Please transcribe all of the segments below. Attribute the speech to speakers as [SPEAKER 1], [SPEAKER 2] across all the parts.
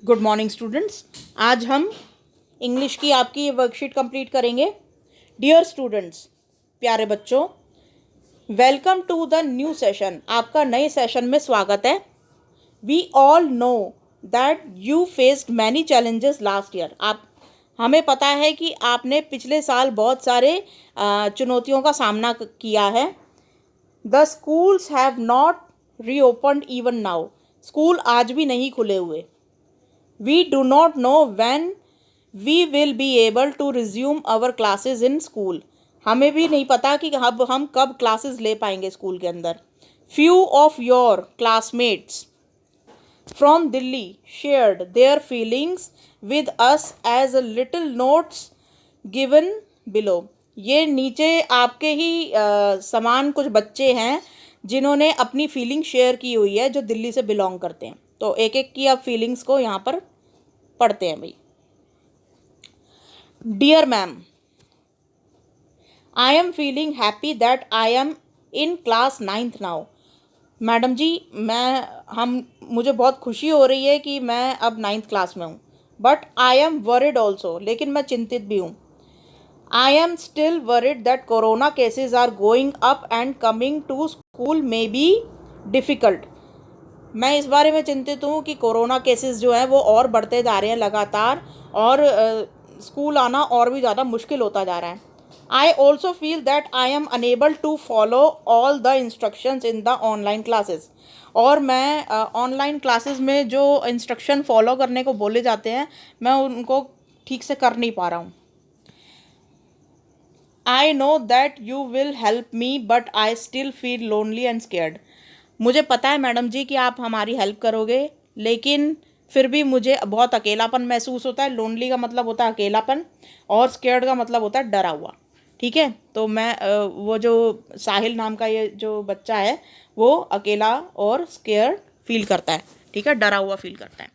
[SPEAKER 1] Good morning students. आज हम English की आपकी ये वर्कशीट कंप्लीट करेंगे। डियर स्टूडेंट्स, प्यारे बच्चों, welcome to the new session. आपका नए सेशन में स्वागत है। We all know that you faced many challenges last year. हमें पता है कि आपने पिछले साल बहुत सारे चुनौतियों का सामना किया है। The schools have not reopened even now. School आज भी नहीं खुले हुए। We do not know when we will be able to resume our classes in school. हमें भी नहीं पता कि अब हम कब क्लासेस ले पाएंगे स्कूल के अंदर। Few of your classmates from Delhi shared their feelings with us as a little notes given below. ये नीचे आपके ही समान कुछ बच्चे हैं जिन्होंने अपनी फीलिंग शेयर की हुई है, जो दिल्ली से बिलोंग करते हैं। तो एक एक की आप फीलिंग्स को यहाँ पर पढ़ते हैं भाई। Dear ma'am, I am feeling happy that I am in class 9th now. Madam ji, मुझे बहुत खुशी हो रही है कि मैं अब 9th क्लास में हूँ। But I am worried also, लेकिन मैं चिंतित भी हूँ। I am still worried that corona cases are going up and coming to school may be difficult. मैं इस बारे में चिंतित हूँ कि कोरोना केसेस जो हैं वो और बढ़ते जा रहे हैं लगातार, और स्कूल आना और भी ज़्यादा मुश्किल होता जा रहा है। I also feel that I am unable to follow all the instructions in the online classes. और मैं ऑनलाइन क्लासेस में जो इंस्ट्रक्शन फॉलो करने को बोले जाते हैं, मैं उनको ठीक से कर नहीं पा रहा हूँ। I know that you will help me but I still feel lonely and scared. मुझे पता है मैडम जी कि आप हमारी हेल्प करोगे, लेकिन फिर भी मुझे बहुत अकेलापन महसूस होता है। लोनली का मतलब होता है अकेलापन, और स्केर्ड का मतलब होता है डरा हुआ। ठीक है, तो मैं वो जो साहिल नाम का ये जो बच्चा है वो अकेला और स्केर्ड फील करता है। ठीक है, डरा हुआ फील करता है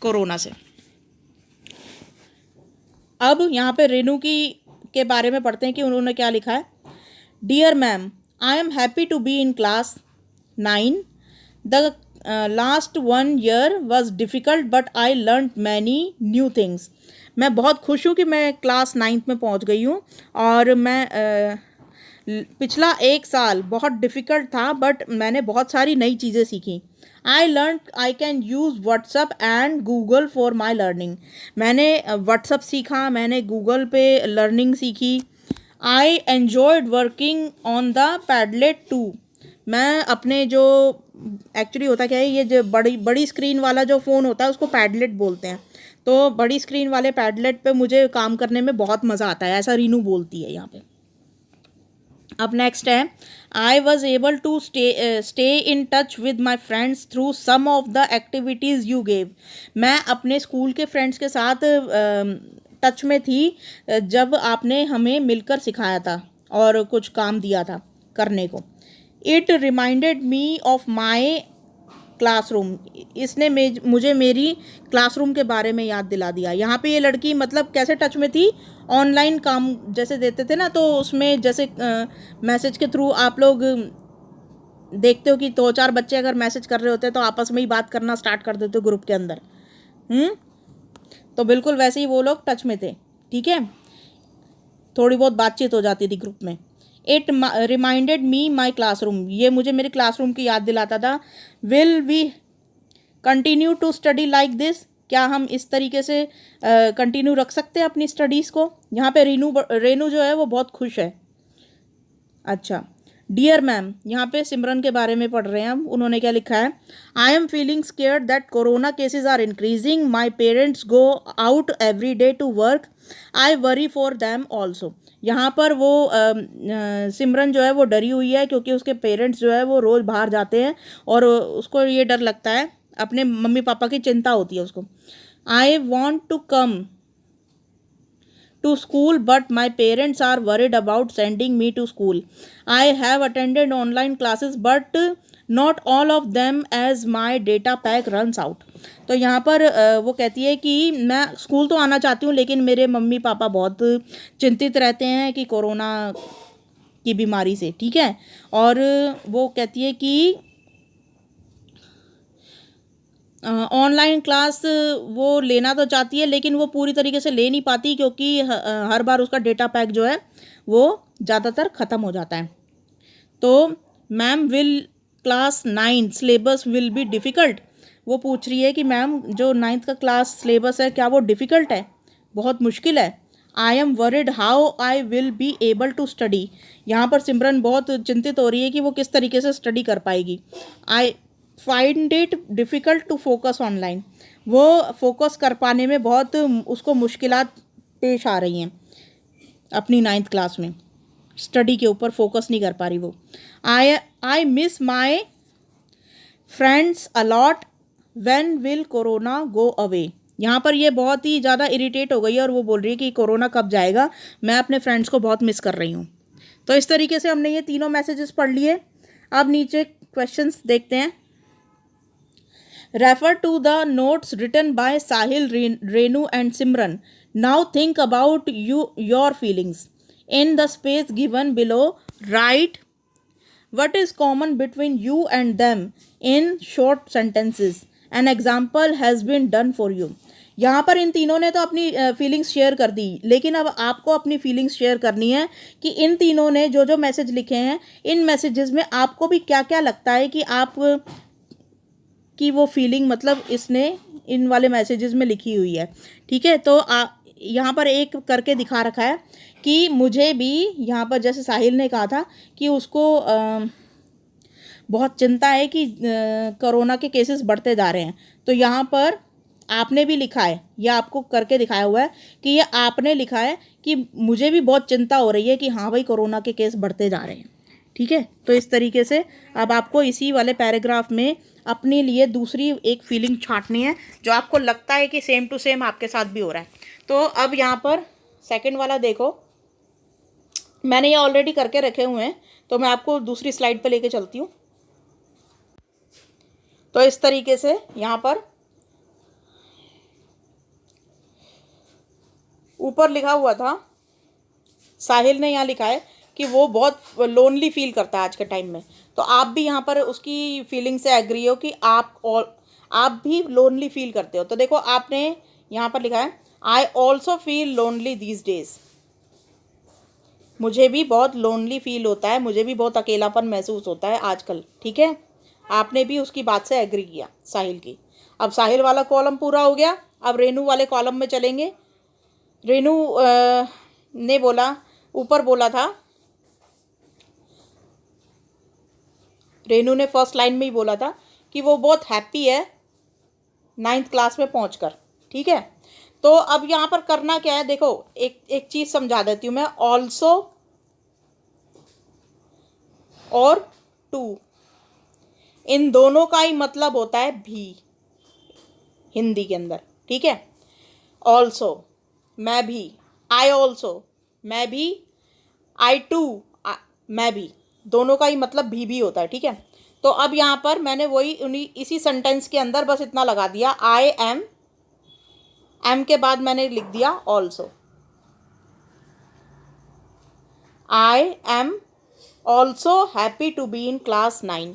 [SPEAKER 1] कोरोना से। अब यहाँ पे रेनू के बारे में पढ़ते हैं कि उन्होंने क्या लिखा है। Dear ma'am, I am happy to be in class 9. The last 1 year was difficult but I learned many new things. मैं बहुत खुश हूँ कि मैं क्लास 9th में पहुँच गई हूँ, और मैं पिछला 1 साल बहुत डिफ़िकल्ट था, बट मैंने बहुत सारी नई चीज़ें सीखी। I learn I can use WhatsApp and Google for my learning. मैंने व्हाट्सअप सीखा, मैंने गूगल पे लर्निंग सीखी। I enjoyed working on the Padlet too. मैं अपने जो एक्चुअली होता क्या है, ये जो बड़ी स्क्रीन वाला जो फ़ोन होता है उसको पैडलेट बोलते हैं। तो बड़ी स्क्रीन वाले पैडलेट पे मुझे काम करने में बहुत मज़ा आता है, ऐसा रीनू बोलती है यहाँ पे। अब नेक्स्ट है, I was able to stay in touch with my friends through some of the activities you gave. मैं अपने स्कूल के फ्रेंड्स के साथ टच में थी जब आपने हमें मिलकर सिखाया था और कुछ काम दिया था करने को। It reminded me of my classroom. इसने मुझे मेरी क्लासरूम के बारे में याद दिला दिया। यहाँ पे ये लड़की मतलब कैसे टच में थी, ऑनलाइन काम जैसे देते थे ना, तो उसमें जैसे मैसेज के थ्रू आप लोग देखते हो कि 2-4 बच्चे अगर मैसेज कर रहे होते हैं तो आपस में ही बात करना स्टार्ट कर देते हो ग्रुप के अंदर। तो बिल्कुल वैसे ही वो लोग टच में थे। ठीक है, थोड़ी बहुत बातचीत हो जाती थी ग्रुप में। It reminded me my classroom. ये मुझे मेरे क्लासरूम की याद दिलाता था। Will we continue to study like this. क्या हम इस तरीके से कंटिन्यू रख सकते हैं अपनी स्टडीज़ को। यहाँ पे रेनू जो है वो बहुत खुश है। अच्छा, डियर मैम, यहाँ पे सिमरन के बारे में पढ़ रहे हैं हम। उन्होंने क्या लिखा है। I am feeling scared that corona cases are increasing. My parents go out every day to work. I worry for them also. यहाँ पर वो सिमरन जो है वो डरी हुई है, क्योंकि उसके पेरेंट्स जो है वो रोज़ बाहर जाते हैं और उसको ये डर लगता है, अपने मम्मी पापा की चिंता होती है उसको। I want to come to school but my parents are worried about sending me to school. I have attended online classes but not all of them as my data pack runs out. तो यहाँ पर वो कहती है कि मैं school तो आना चाहती हूँ, लेकिन मेरे मम्मी पापा बहुत चिंतित रहते हैं कि कोरोना की बीमारी से। ठीक है, और वो कहती है कि ऑनलाइन क्लास वो लेना तो चाहती है, लेकिन वो पूरी तरीके से ले नहीं पाती, क्योंकि हर बार उसका डेटा पैक जो है वो ज़्यादातर ख़त्म हो जाता है। तो ma'am, will class 9 syllabus will be difficult? वो पूछ रही है कि मैम, जो 9th का क्लास सिलेबस है क्या वो डिफ़िकल्ट है, बहुत मुश्किल है? I am worried how I will be able to study. यहाँ पर सिमरन बहुत चिंतित हो रही है कि वो किस तरीके से स्टडी कर पाएगी। I find it difficult to focus online. वो फोकस कर पाने में बहुत उसको मुश्किलात पेश आ रही हैं अपनी 9th क्लास में। स्टडी के ऊपर फोकस नहीं कर पा रही वो। I miss my friends a lot, when will corona go away. यहाँ पर ये बहुत ही ज़्यादा इरिटेट हो गई है और वो बोल रही है कि कोरोना कब जाएगा, मैं अपने फ्रेंड्स को बहुत मिस कर रही हूँ। तो इस तरीके से हमने ये तीनों मैसेजेस पढ़ लिए। अब नीचे क्वेश्चंस देखते हैं। Refer to the notes written by Sahil, Renu and Simran. Now think about your feelings. In the space given below, write what is common between you and them in short sentences. An example has been done for you. यहाँ पर इन तीनों ने तो अपनी feelings share कर दी, लेकिन अब आपको अपनी फीलिंग्स शेयर करनी है कि इन तीनों ने जो जो मैसेज लिखे हैं, इन मैसेजेस में आपको भी क्या क्या लगता है कि आप की वो फीलिंग मतलब इसने इन वाले मैसेजेस में लिखी हुई है। ठीक है, तो यहाँ पर एक करके दिखा रखा है कि मुझे भी, यहाँ पर जैसे साहिल ने कहा था कि उसको बहुत चिंता है कि कोरोना के केसेस बढ़ते जा रहे हैं, तो यहाँ पर आपने भी लिखा है, यह आपको करके दिखाया हुआ है कि ये आपने लिखा है कि मुझे भी बहुत चिंता हो रही है कि हाँ भाई, कोरोना के केस बढ़ते जा रहे हैं। ठीक है, तो इस तरीके से अब आपको इसी वाले पैराग्राफ में अपने लिए दूसरी एक फीलिंग छांटनी है जो आपको लगता है कि सेम टू सेम आपके साथ भी हो रहा है। तो अब यहाँ पर सेकंड वाला देखो, मैंने ये ऑलरेडी करके रखे हुए हैं, तो मैं आपको दूसरी स्लाइड पे लेके चलती हूँ। तो इस तरीके से यहाँ पर ऊपर लिखा हुआ था, साहिल ने यहाँ लिखा है कि वो बहुत लोनली फील करता है आज के टाइम में। तो आप भी यहाँ पर उसकी फीलिंग से एग्री हो कि आप भी लोनली फील करते हो। तो देखो, आपने यहाँ पर लिखा है, I also feel lonely these days. मुझे भी बहुत लोनली फील होता है, मुझे भी बहुत अकेलापन महसूस होता है आजकल। ठीक है, आपने भी उसकी बात से एग्री किया, साहिल की। अब साहिल वाला कॉलम पूरा हो गया, अब रेनू वाले कॉलम में चलेंगे। रेनू ने बोला, ऊपर बोला था, रेनू ने फर्स्ट लाइन में ही बोला था कि वो बहुत हैप्पी है 9th क्लास में पहुंचकर। ठीक है, तो अब यहाँ पर करना क्या है, देखो एक चीज़ समझा देती हूँ मैं। ऑल्सो और टू, इन दोनों का ही मतलब होता है भी हिंदी के अंदर। ठीक है, ऑल्सो मैं भी, आई ऑल्सो मैं भी, आई टू मैं भी, दोनों का ही मतलब भी होता है। ठीक है, तो अब यहाँ पर मैंने वही इसी सेंटेंस के अंदर बस इतना लगा दिया, आई एम के बाद मैंने लिख दिया also. I am also happy to be in class 9।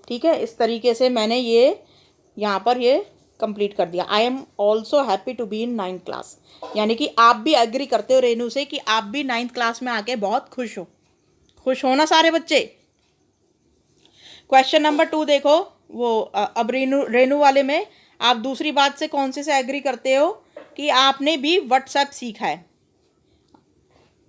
[SPEAKER 1] ठीक है, इस तरीके से मैंने ये यहाँ पर ये कंप्लीट कर दिया, I am also happy to be in 9th class. यानी कि आप भी एग्री करते हो रेनू से कि आप भी 9th क्लास में आके बहुत खुश हो। खुश हो ना सारे बच्चे? क्वेश्चन नंबर 2 देखो, वो अब रेनू वाले में आप दूसरी बात से कौन से एग्री करते हो कि आपने भी व्हाट्सएप सीखा है।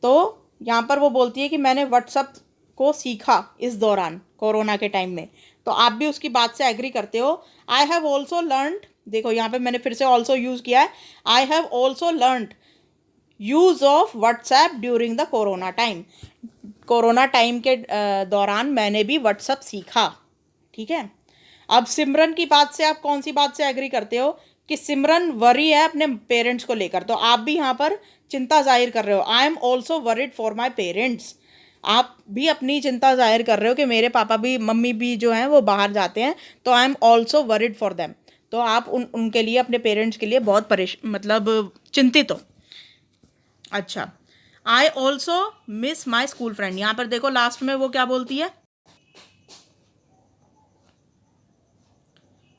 [SPEAKER 1] तो यहाँ पर वो बोलती है कि मैंने व्हाट्सएप को सीखा इस दौरान कोरोना के टाइम में, तो आप भी उसकी बात से एग्री करते हो। आई हैव ऑल्सो लर्नड, देखो यहाँ पे मैंने फिर से ऑल्सो यूज़ किया है, I have also learned use of WhatsApp during the corona time. Corona time के दौरान मैंने भी व्हाट्सएप सीखा। ठीक है, अब सिमरन की बात से आप कौन सी बात से एग्री करते हो कि सिमरन वरी है अपने पेरेंट्स को लेकर, तो आप भी यहाँ पर चिंता जाहिर कर रहे हो। आई am also worried for my parents, आप भी अपनी चिंता जाहिर कर रहे हो कि मेरे पापा भी, मम्मी भी जो हैं वो बाहर जाते हैं, तो आई am also worried for them. तो आप उनके लिए, अपने पेरेंट्स के लिए बहुत मतलब चिंतित हो। अच्छा, I also miss my school friend. यहाँ पर देखो लास्ट में वो क्या बोलती है,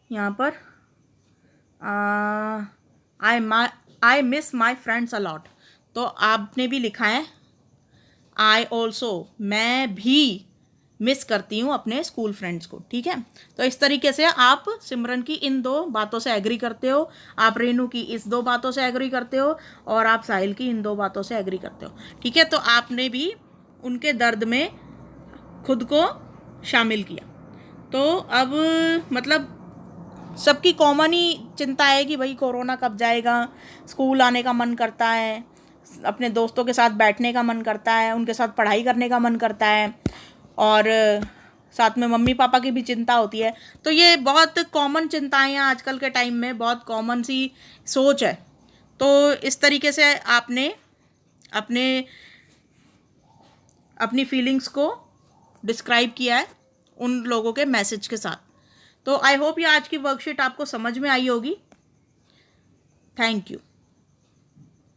[SPEAKER 1] यहाँ पर I miss my friends a lot. तो आपने भी लिखा है आई ऑल्सो, मैं भी मिस करती हूँ अपने स्कूल फ्रेंड्स को। ठीक है, तो इस तरीके से आप सिमरन की इन 2 बातों से एग्री करते हो, आप रेनू की इस 2 बातों से एग्री करते हो, और आप साहिल की इन 2 बातों से एग्री करते हो। ठीक है, तो आपने भी उनके दर्द में खुद को शामिल किया। तो अब मतलब सबकी कॉमन ही चिंता है कि भाई कोरोना कब जाएगा, स्कूल आने का मन करता है, अपने दोस्तों के साथ बैठने का मन करता है, उनके साथ पढ़ाई करने का मन करता है, और साथ में मम्मी पापा की भी चिंता होती है। तो ये बहुत कॉमन चिंताएं हैं आजकल के टाइम में, बहुत कॉमन सी सोच है। तो इस तरीके से आपने अपने अपनी फीलिंग्स को डिस्क्राइब किया है उन लोगों के मैसेज के साथ। तो आई होप ये आज की वर्कशीट आपको समझ में आई होगी। Thank you.